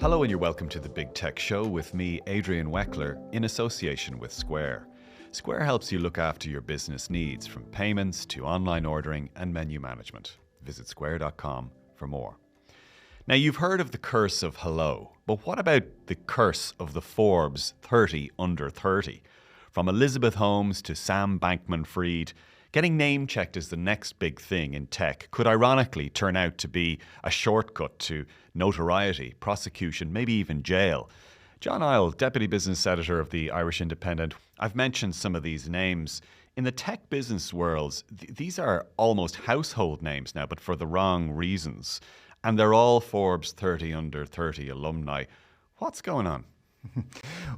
Hello and you're welcome to the Big Tech Show with me, Adrian Weckler, in association with Square. Square helps you look after your business needs, from payments to online ordering and menu management. Visit square.com for more. Now, you've heard of the curse of hello, but what about the curse of the Forbes 30 under 30? From Elizabeth Holmes to Sam Bankman-Fried, getting name-checked as the next big thing in tech could ironically turn out to be a shortcut to notoriety, prosecution, maybe even jail. John Isle, Deputy Business Editor of the Irish Independent. I've mentioned some of these names. In the tech business world, these are almost household names now, but for the wrong reasons. And they're all Forbes 30 under 30 alumni. What's going on?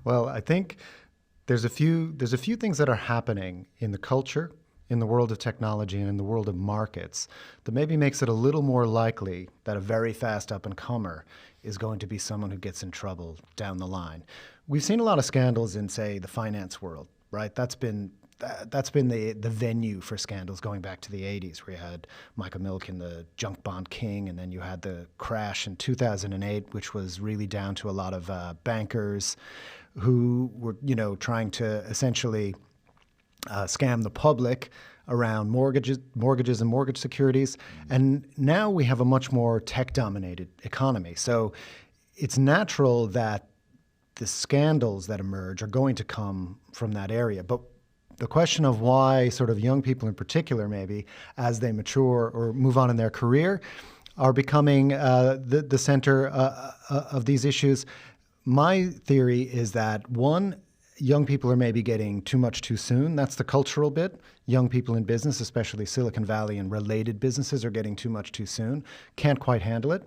Well, I think there's a few things that are happening in the culture, in the world of technology, and in the world of markets that maybe makes it a little more likely that a very fast up-and-comer is going to be someone who gets in trouble down the line. We've seen a lot of scandals in, say, the finance world, right? That's been the venue for scandals going back to the 80s, where you had Michael Milken, the junk bond king, and then you had the crash in 2008, which was really down to a lot of bankers who were, trying to essentially scam the public around mortgages and mortgage securities. And now we have a much more tech-dominated economy. So it's natural that the scandals that emerge are going to come from that area. But the question of why sort of young people in particular, maybe, as they mature or move on in their career, are becoming the center of these issues, my theory is that, one, young people are maybe getting too much too soon. That's the cultural bit. Young people in business, especially Silicon Valley and related businesses, are getting too much too soon. Can't quite handle it.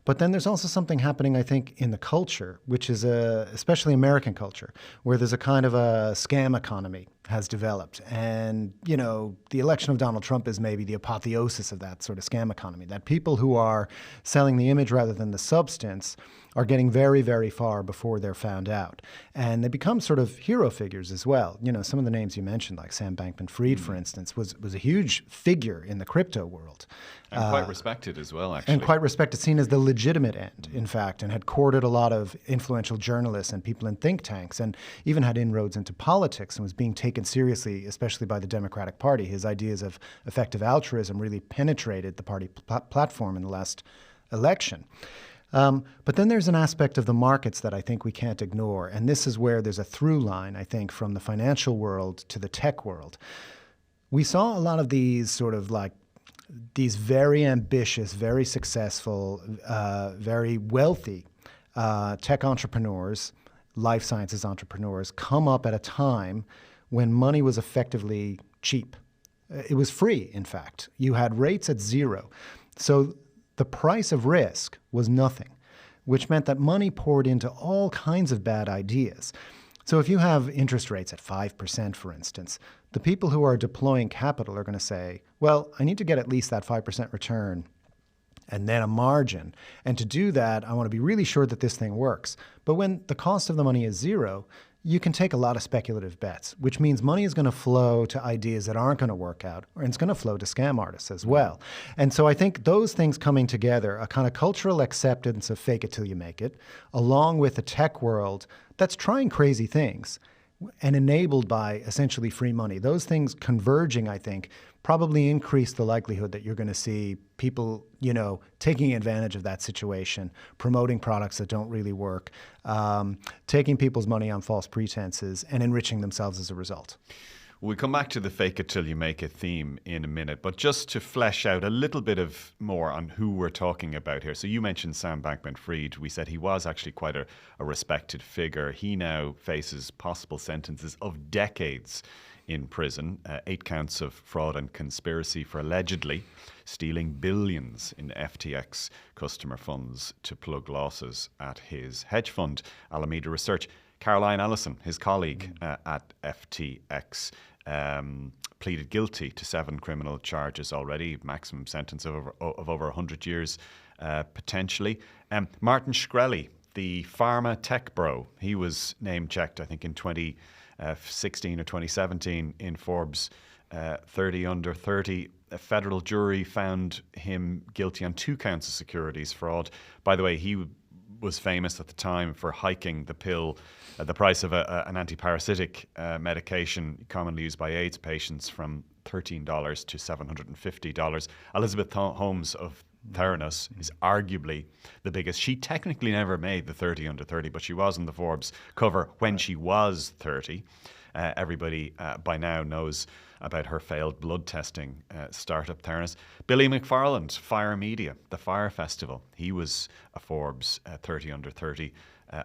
But then there's also something happening, I think, in the culture, which is especially American culture, where there's a kind of a scam economy has developed. And, the election of Donald Trump is maybe the apotheosis of that sort of scam economy, that people who are selling the image rather than the substance are getting very, very far before they're found out. And they become sort of hero figures as well. Some of the names you mentioned, like Sam Bankman-Fried, for instance, was a huge figure in the crypto world. And quite respected as well, actually. And quite respected, seen as the legitimate end, in fact, and had courted a lot of influential journalists and people in think tanks, and even had inroads into politics and was being taken seriously, especially by the Democratic Party. His ideas of effective altruism really penetrated the party platform in the last election. But then there's an aspect of the markets that I think we can't ignore. And this is where there's a through line, I think, from the financial world to the tech world. We saw a lot of these sort of like these very ambitious, very successful, very wealthy tech entrepreneurs, life sciences entrepreneurs come up at a time when money was effectively cheap. It was free, in fact. You had rates at zero. So the price of risk was nothing, which meant that money poured into all kinds of bad ideas. So if you have interest rates at 5%, for instance, the people who are deploying capital are going to say, well, I need to get at least that 5% return and then a margin. And to do that, I want to be really sure that this thing works. But when the cost of the money is zero, you can take a lot of speculative bets, which means money is going to flow to ideas that aren't going to work out, or it's going to flow to scam artists as well. And so I think those things coming together, a kind of cultural acceptance of fake it till you make it, along with a tech world that's trying crazy things and enabled by essentially free money, those things converging, I think, probably increase the likelihood that you're going to see people, taking advantage of that situation, promoting products that don't really work, taking people's money on false pretenses, and enriching themselves as a result. We'll come back to the fake it till you make it theme in a minute, but just to flesh out a little bit of more on who we're talking about here. So you mentioned Sam Bankman-Fried. We said he was actually quite a respected figure. He now faces possible sentences of decades in prison, 8 counts of fraud and conspiracy for allegedly stealing billions in FTX customer funds to plug losses at his hedge fund, Alameda Research. Caroline Ellison, his colleague at FTX, pleaded guilty to 7 criminal charges already, maximum sentence of over 100 years potentially. Martin Shkreli, the pharma tech bro, he was name-checked, I think, in 2016 or 2017 in Forbes 30 under 30. A federal jury found him guilty on 2 counts of securities fraud. By the way, he was famous at the time for hiking the pill, the price of an antiparasitic medication commonly used by AIDS patients from $13 to $750. Elizabeth Holmes of Theranos is arguably the biggest. She technically never made the 30 under 30, but she was on the Forbes cover when she was 30. Everybody by now knows about her failed blood testing startup Theranos. Billy McFarland, Fire Media, the Fire Festival. He was a Forbes 30 under 30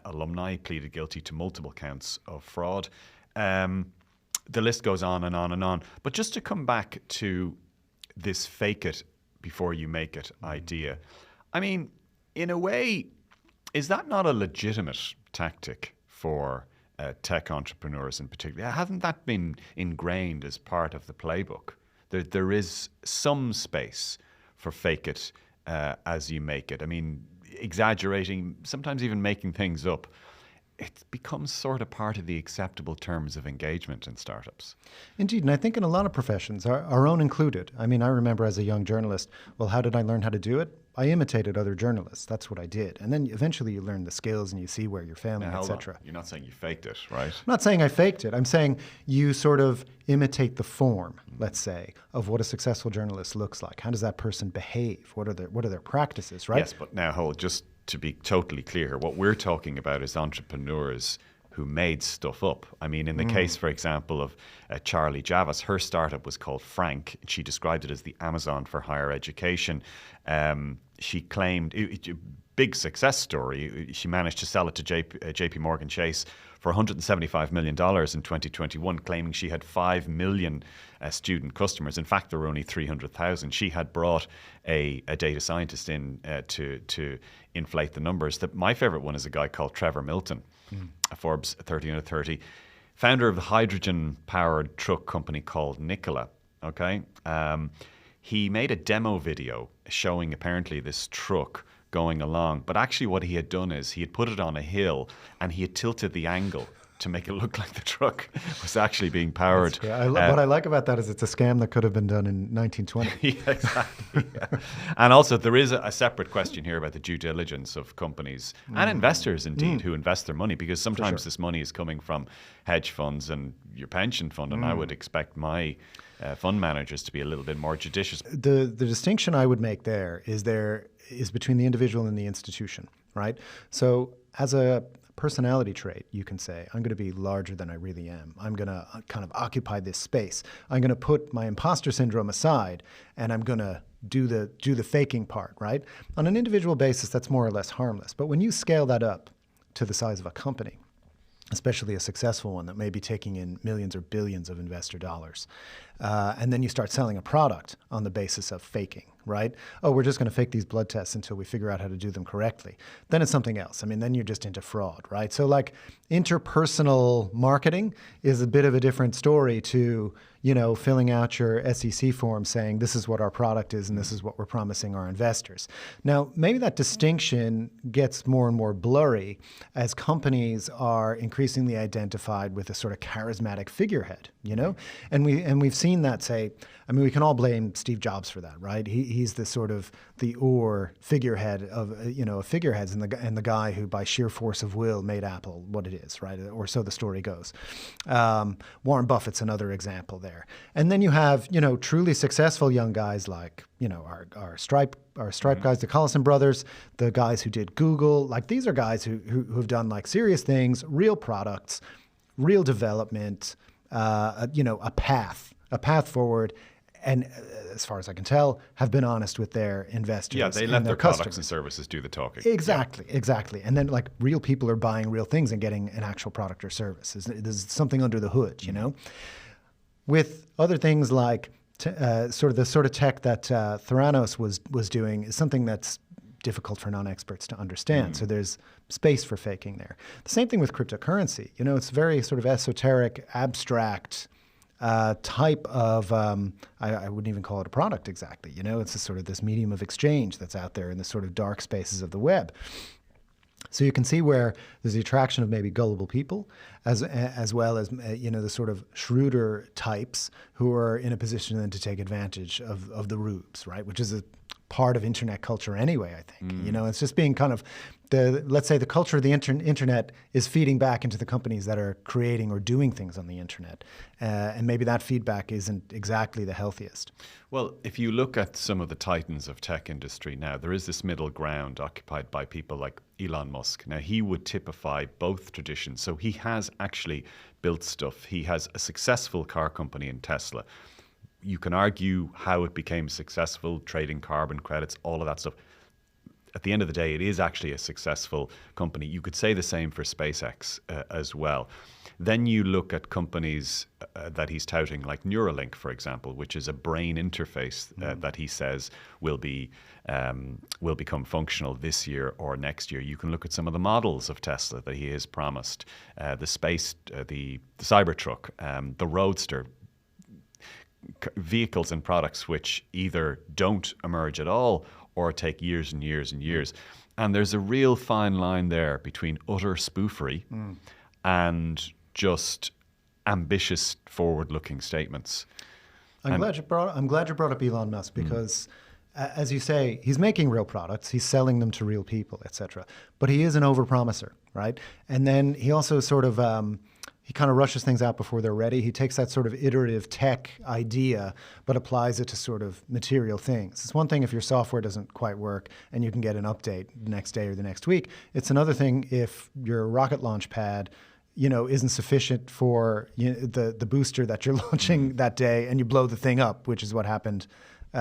alumni, pleaded guilty to multiple counts of fraud. The list goes on and on and on. But just to come back to this fake it before you make it idea, I mean, in a way, is that not a legitimate tactic for tech entrepreneurs in particular? Hasn't that been ingrained as part of the playbook? There is some space for fake it as you make it. I mean, exaggerating, sometimes even making things up, it becomes sort of part of the acceptable terms of engagement in startups. Indeed, and I think in a lot of professions, our own included. I mean, I remember as a young journalist, well, how did I learn how to do it? I imitated other journalists. That's what I did. And then eventually you learn the skills and you see where you're failing, etc. You're not saying you faked it, right? I'm not saying I faked it. I'm saying you sort of imitate the form, let's say, of what a successful journalist looks like. How does that person behave? What are their practices, right? Yes, but now hold, just to be totally clear here, what we're talking about is entrepreneurs who made stuff up. I mean, in the case, for example, of Charlie Javis, her startup was called Frank. She described it as the Amazon for higher education. She claimed, big success story, she managed to sell it to JP Morgan Chase for $175 million in 2021, claiming she had 5 million student customers. In fact, there were only 300,000. She had brought a data scientist in to inflate the numbers. My favorite one is a guy called Trevor Milton, a Forbes 30 under 30, founder of the hydrogen-powered truck company called Nikola. Okay, he made a demo video showing apparently this truck going along, but actually what he had done is he had put it on a hill and he had tilted the angle to make it look like the truck was actually being powered. What I like about that is it's a scam that could have been done in 1920. Yeah, exactly. Yeah. And also there is a separate question here about the due diligence of companies and investors indeed who invest their money, because sometimes this money is coming from hedge funds and your pension fund, and I would expect my fund managers to be a little bit more judicious. The distinction I would make there is between the individual and the institution, right? So as a personality trait, you can say, I'm going to be larger than I really am. I'm going to kind of occupy this space. I'm going to put my imposter syndrome aside, and I'm going to do the faking part, right? On an individual basis, that's more or less harmless. But when you scale that up to the size of a company, especially a successful one that may be taking in millions or billions of investor dollars, and then you start selling a product on the basis of faking, right? Oh, we're just going to fake these blood tests until we figure out how to do them correctly. Then it's something else. I mean, then you're just into fraud, right? So like interpersonal marketing is a bit of a different story to, filling out your SEC form saying this is what our product is and this is what we're promising our investors. Now, maybe that distinction gets more and more blurry as companies are increasingly identified with a sort of charismatic figurehead, And we've seen that we can all blame Steve Jobs for that, right? He's the sort of the figurehead of figureheads and the guy who by sheer force of will made Apple what it is, right? Or so the story goes. Warren Buffett's another example there. And then you have, truly successful young guys like, our Stripe guys, the Collison brothers, the guys who did Google. Like these are guys who've done like serious things, real products, real development, a path forward. And as far as I can tell, have been honest with their investors. Yeah, they let their products and services do the talking. Exactly. And then like real people are buying real things and getting an actual product or service. There's something under the hood, With other things like the sort of tech that Theranos was doing is something that's difficult for non-experts to understand. So there's space for faking there. The same thing with cryptocurrency. It's very sort of esoteric, abstract type of, I wouldn't even call it a product exactly. It's a sort of this medium of exchange that's out there in the sort of dark spaces of the web. So you can see where there's the attraction of maybe gullible people as well as, the sort of shrewder types who are in a position then to take advantage of the rubes, right? Which is a part of internet culture anyway, I think. You know, it's just being kind of let's say the culture of the internet is feeding back into the companies that are creating or doing things on the internet. And maybe that feedback isn't exactly the healthiest. Well, if you look at some of the titans of tech industry now, there is this middle ground occupied by people like Elon Musk. Now, he would typify both traditions. So he has actually built stuff. He has a successful car company in Tesla. You can argue how it became successful, trading carbon credits, all of that stuff. At the end of the day, it is actually a successful company. You could say the same for SpaceX as well. Then you look at companies that he's touting, like Neuralink, for example, which is a brain interface that he says will become functional this year or next year. You can look at some of the models of Tesla that he has promised, the Cybertruck, the Roadster, vehicles and products which either don't emerge at all or take years and years and years. And there's a real fine line there between utter spoofery and just ambitious, forward-looking statements. I'm glad you brought up Elon Musk because, as you say, he's making real products, he's selling them to real people, etc. But he is an overpromiser, right? And then he also sort of he kind of rushes things out before they're ready. He takes that sort of iterative tech idea, but applies it to sort of material things. It's one thing if your software doesn't quite work and you can get an update the next day or the next week. It's another thing if your rocket launch pad, you know, isn't sufficient for the booster that you're launching that day and you blow the thing up, which is what happened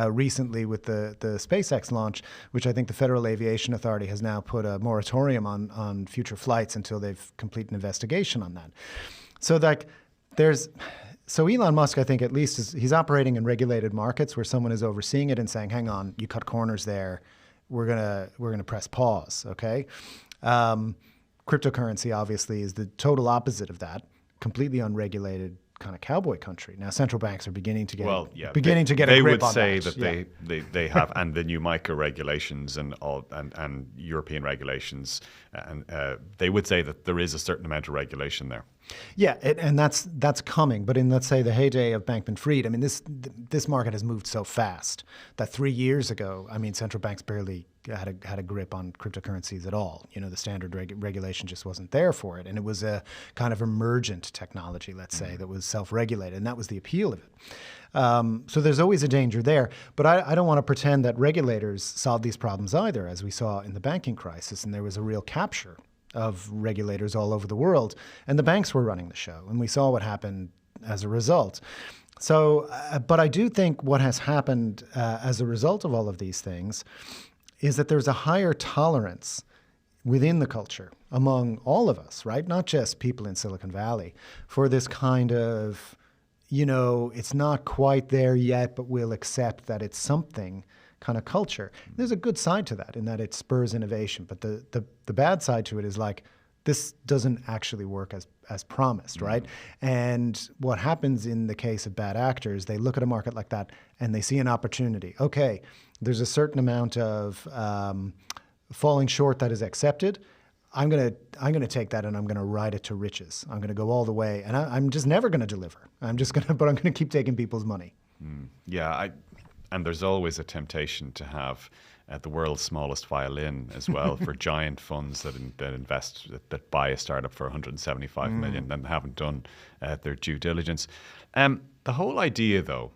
recently with the SpaceX launch, which I think the Federal Aviation Authority has now put a moratorium on future flights until they've completed an investigation on that. So so Elon Musk, I think at least he's operating in regulated markets where someone is overseeing it and saying, hang on, you cut corners there. We're gonna press pause, okay? Cryptocurrency obviously is the total opposite of that, completely unregulated kind of cowboy country. Now central banks are beginning to get a grip on that. They would say that they have, and the new MiCA regulations and European regulations, and they would say that there is a certain amount of regulation there. Yeah, and that's coming. But in, let's say, the heyday of Bankman-Fried, I mean, this market has moved so fast that 3 years ago, I mean, central banks barely had a grip on cryptocurrencies at all. You know, the standard regulation just wasn't there for it, and it was a kind of emergent technology, let's say, that was self-regulated, and that was the appeal of it. So there's always a danger there. But I don't want to pretend that regulators solve these problems either, as we saw in the banking crisis, and there was a real capture of regulators all over the world, and the banks were running the show, and we saw what happened as a result. So, but I do think what has happened as a result of all of these things is that there's a higher tolerance within the culture among all of us, right? Not just people in Silicon Valley, for this kind of, you know, it's not quite there yet, but we'll accept that it's something kind of culture. There's a good side to that in that it spurs innovation, but the bad side to it is like, this doesn't actually work as promised, right? And what happens in the case of bad actors, they look at a market like that and they see an opportunity. Okay, there's a certain amount of falling short that is accepted. I'm gonna take that and I'm gonna ride it to riches. I'm gonna go all the way, and I'm just never gonna deliver. But I'm gonna keep taking people's money. Yeah, and there's always a temptation to have the world's smallest violin as well for giant funds that buy a startup for 175 million and haven't done their due diligence. The whole idea, though,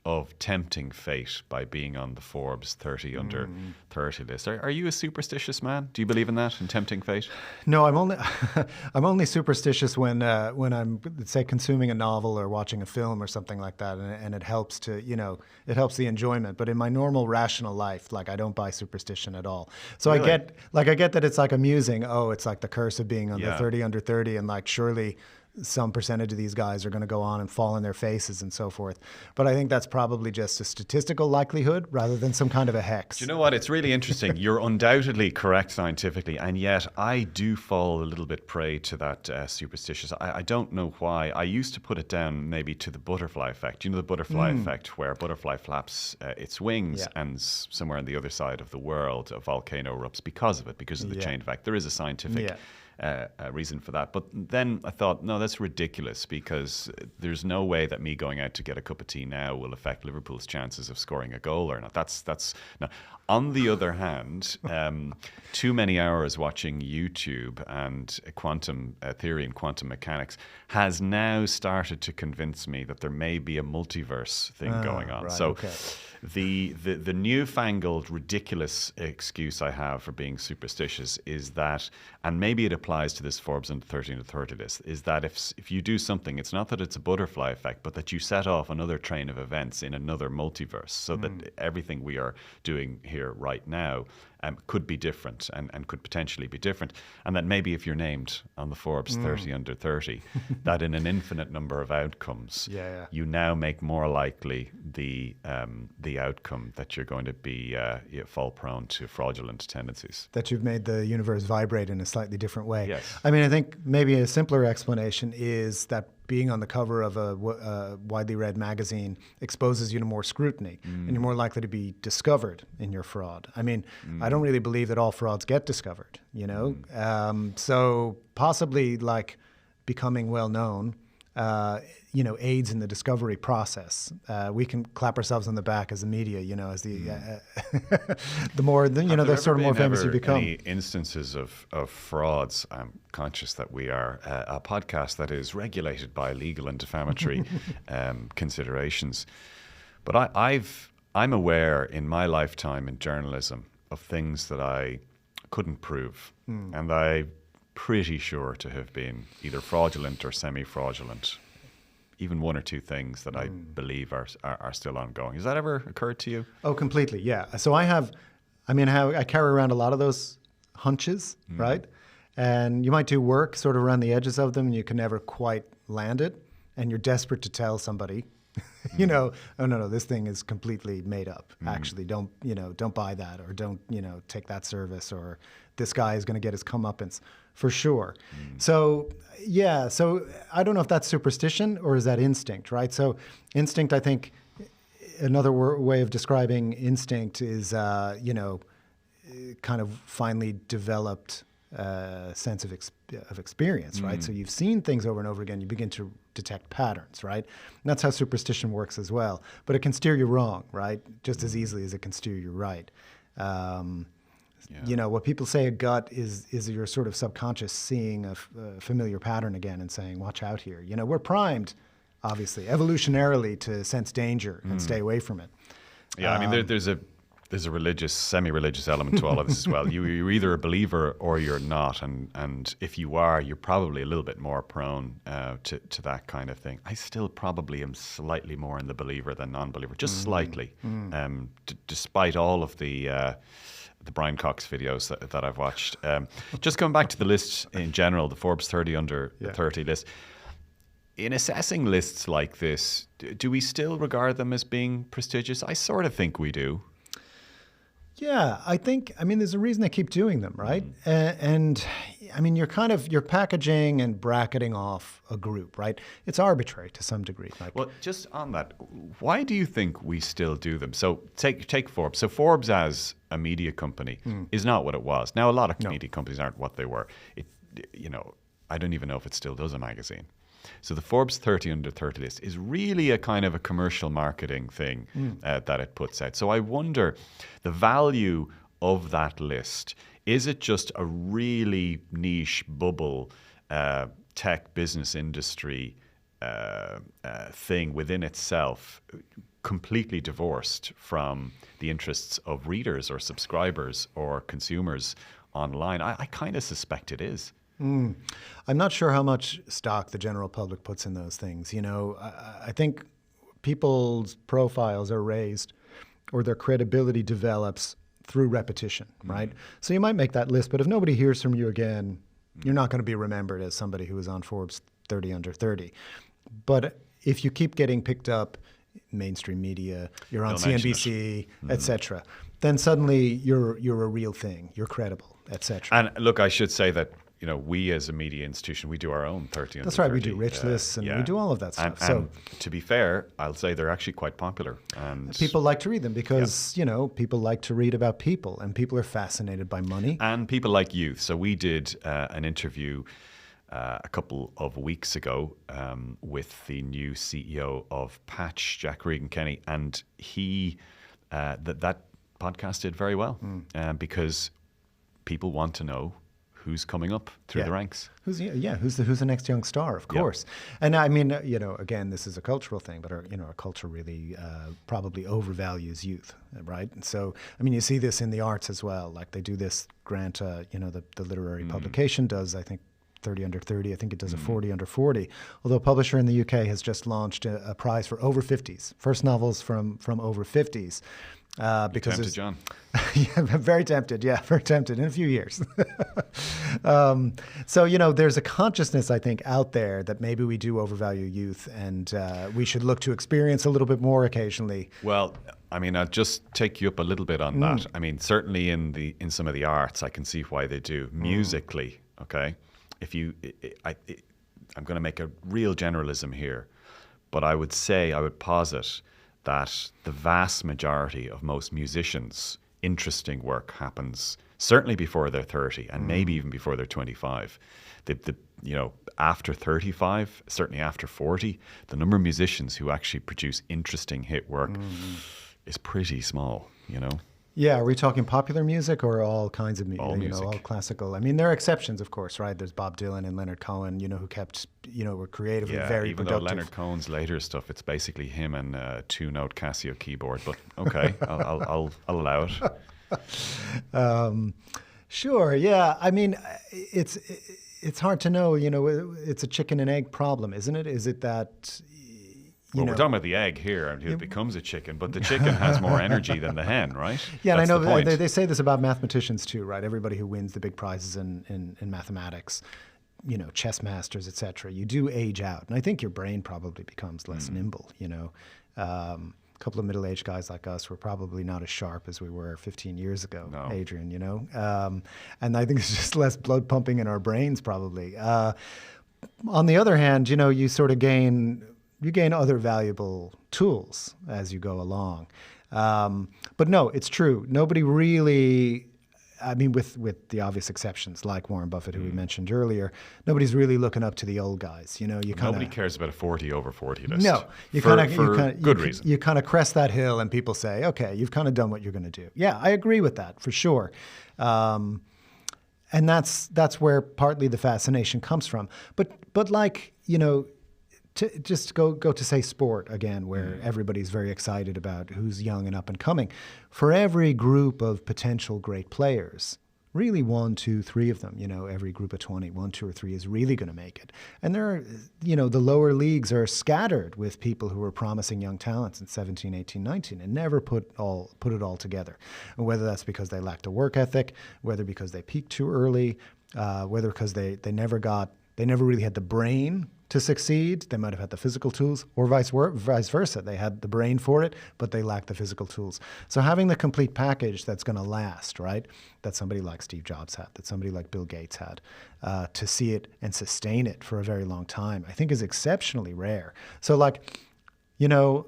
of tempting fate by being on the Forbes 30 under 30 list. Are you a superstitious man? Do you believe in that, in tempting fate? No, I'm only superstitious when I'm, say, consuming a novel or watching a film or something like that, and it helps to, it helps the enjoyment. But in my normal rational life, like, I don't buy superstition at all. So really? I get that it's like amusing. Oh, it's like the curse of being on the 30 under 30, and like surely some percentage of these guys are going to go on and fall on their faces and so forth. But I think that's probably just a statistical likelihood rather than some kind of a hex. Do you know what? It's really interesting. You're undoubtedly correct scientifically, and yet I do fall a little bit prey to that superstitious. I don't know why. I used to put it down maybe to the butterfly effect. You know the butterfly effect, where a butterfly flaps its wings and somewhere on the other side of the world a volcano erupts because of it, because of the chain effect. There is a scientific reason for that. But then I thought, no, that's ridiculous, because there's no way that me going out to get a cup of tea now will affect Liverpool's chances of scoring a goal or not. That's no. On the other hand, too many hours watching YouTube and quantum theory and quantum mechanics has now started to convince me that there may be a multiverse thing going on. Right, so okay. the newfangled ridiculous excuse I have for being superstitious is that, and maybe it applies to this Forbes under 30 under 30 list, is that if you do something, it's not that it's a butterfly effect, but that you set off another train of events in another multiverse, so that everything we are doing here right now could be different and could potentially be different. And that maybe if you're named on the Forbes 30 under 30, that in an infinite number of outcomes, you now make more likely the outcome that you're going to be fall prone to fraudulent tendencies. That you've made the universe vibrate in a slightly different way. Yes. I mean, I think maybe a simpler explanation is that being on the cover of a widely read magazine exposes you to more scrutiny, and you're more likely to be discovered in your fraud. I mean, I don't really believe that all frauds get discovered, you know? So possibly like becoming well known, you know, aids in the discovery process. We can clap ourselves on the back as the media, you know, as the the more, you know, the sort of more famous you become. Any instances of frauds? I'm conscious that we are a podcast that is regulated by legal and defamatory considerations, but I'm aware in my lifetime in journalism of things that I couldn't prove, and I'm pretty sure to have been either fraudulent or semi-fraudulent. Even one or two things that I believe are still ongoing. Has that ever occurred to you? Oh, completely, yeah. So I carry around a lot of those hunches, right? And you might do work sort of around the edges of them, and you can never quite land it, and you're desperate to tell somebody, you know, oh no, this thing is completely made up. Actually, don't buy that, or don't, you know, take that service, or this guy is going to get his comeuppance for sure. So yeah, so I don't know if that's superstition or is that instinct, right? So instinct, I think, another way of describing instinct is, you know, kind of finely developed sense of experience, right? So you've seen things over and over again, you begin to detect patterns, right? And that's how superstition works as well. But it can steer you wrong, right? Just as easily as it can steer you right. You know, what people say a gut is your sort of subconscious seeing a familiar pattern again and saying, watch out here. You know, we're primed, obviously, evolutionarily to sense danger and stay away from it. Yeah, I mean, there's a religious, semi-religious element to all of this as well. You're either a believer or you're not, and if you are, you're probably a little bit more prone to that kind of thing. I still probably am slightly more in the believer than non-believer, just slightly, despite all of the Brian Cox videos that I've watched. Just coming back to the list in general, the Forbes 30 under 30 list. In assessing lists like this, do we still regard them as being prestigious? I sort of think we do. Yeah, I mean, there's a reason they keep doing them, right? And I mean, you're packaging and bracketing off a group, right? It's arbitrary to some degree. Like, well, just on that, why do you think we still do them? So take Forbes. So Forbes as a media company is not what it was. Now, a lot of media companies aren't what they were. You know, I don't even know if it still does a magazine. So the Forbes 30 under 30 list is really a kind of a commercial marketing thing that it puts out. So I wonder, the value of that list, is it just a really niche bubble tech business industry thing within itself, completely divorced from the interests of readers or subscribers or consumers online? I kind of suspect it is. I'm not sure how much stock the general public puts in those things. You know, I think people's profiles are raised or their credibility develops through repetition, right? So you might make that list, but if nobody hears from you again, you're not going to be remembered as somebody who was on Forbes 30 under 30. But if you keep getting picked up, mainstream media, you're on CNBC, etc., then suddenly you're a real thing, you're credible, etc. And look, I should say that, we as a media institution, we do our own 30 under That's right. 30. We do rich lists and we do all of that stuff. And to be fair, I'll say they're actually quite popular. And people like to read them because, people like to read about people, and people are fascinated by money. And people like youth. So we did an interview a couple of weeks ago with the new CEO of Patch, Jack Regan-Kenny, and he that podcast did very well because people want to know who's coming up through the ranks. Who's the next young star, of course. And I mean, again, this is a cultural thing, but our culture really probably overvalues youth, right? And so, I mean, you see this in the arts as well. Like they do this grant, the literary publication does, I think, 30 under 30. I think it does a 40 under 40. Although a publisher in the UK has just launched a prize for over 50s, first novels from over 50s. Because tempted, John. Yeah, very tempted. Yeah, very tempted in a few years. So, there's a consciousness, I think, out there that maybe we do overvalue youth, and we should look to experience a little bit more occasionally. Well, I mean, I'll just take you up a little bit on that. I mean, certainly in some of the arts, I can see why they do. Musically, okay? I'm going to make a real generalism here, but I would posit that the vast majority of most musicians' interesting work happens certainly before they're 30 and maybe even before they're 25. After 35, certainly after 40, the number of musicians who actually produce interesting hit work is pretty small, Yeah, are we talking popular music or all kinds of music? All music. All classical. I mean, there are exceptions, of course, right? There's Bob Dylan and Leonard Cohen, who kept, were creatively very even productive. though Leonard Cohen's later stuff, it's basically him and a 2-note Casio keyboard. But okay, I'll allow it. Sure. Yeah. I mean, it's hard to know. It's a chicken and egg problem, isn't it? Is it that? We're talking about the egg here, and it becomes a chicken, but the chicken has more energy than the hen, right? Yeah, That's and I know the point. they say this about mathematicians too, right? Everybody who wins the big prizes in mathematics, chess masters, etc. You do age out, and I think your brain probably becomes less nimble. A couple of middle-aged guys like us were probably not as sharp as we were 15 years ago, No. Adrian. And I think it's just less blood pumping in our brains, probably. On the other hand, you sort of gain other valuable tools as you go along. But no, it's true. Nobody really, I mean, with the obvious exceptions like Warren Buffett, who we mentioned earlier, nobody's really looking up to the old guys. Nobody cares about a 40 over 40 list. No, for good reason. You kind of crest that hill, and people say, "Okay, you've kind of done what you're going to do." Yeah, I agree with that for sure. And that's where partly the fascination comes from. But like to just go to say sport again, where everybody's very excited about who's young and up and coming. For every group of potential great players, really 1, 2, 3 of them, every group of 20, 1, 2, or 3 is really going to make it. And there are, the lower leagues are scattered with people who are promising young talents in 17, 18, 19 and never put it all together. And whether that's because they lacked a work ethic, whether because they peaked too early, whether because they never really had the brain to succeed. They might have had the physical tools, or vice versa. They had the brain for it, but they lacked the physical tools. So having the complete package that's going to last, right, that somebody like Steve Jobs had, that somebody like Bill Gates had, to see it and sustain it for a very long time, I think is exceptionally rare. So the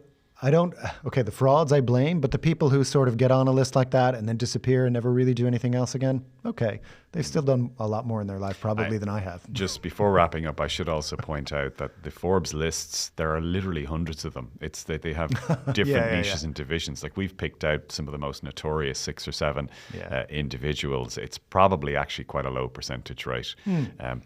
frauds I blame, but the people who sort of get on a list like that and then disappear and never really do anything else again, okay, they've still done a lot more in their life probably than I have. Just before wrapping up, I should also point out that the Forbes lists, there are literally hundreds of them. It's that they have different niches and divisions. Like we've picked out some of the most notorious 6 or 7 individuals. It's probably actually quite a low percentage rate.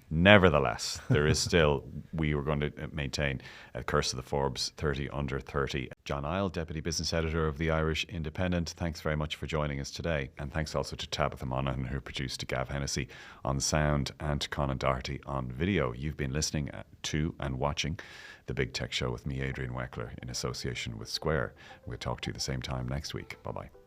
Nevertheless, there is still, we were going to maintain a Curse of the Forbes 30 under 30. John Isle, Deputy Business Editor of the Irish Independent, thanks very much for joining us today. And thanks also to Tabitha Monaghan, who produced Gav Hennessy on sound, and to Conan Doherty on video. You've been listening to and watching The Big Tech Show with me, Adrian Weckler, in association with Square. We'll talk to you the same time next week. Bye-bye.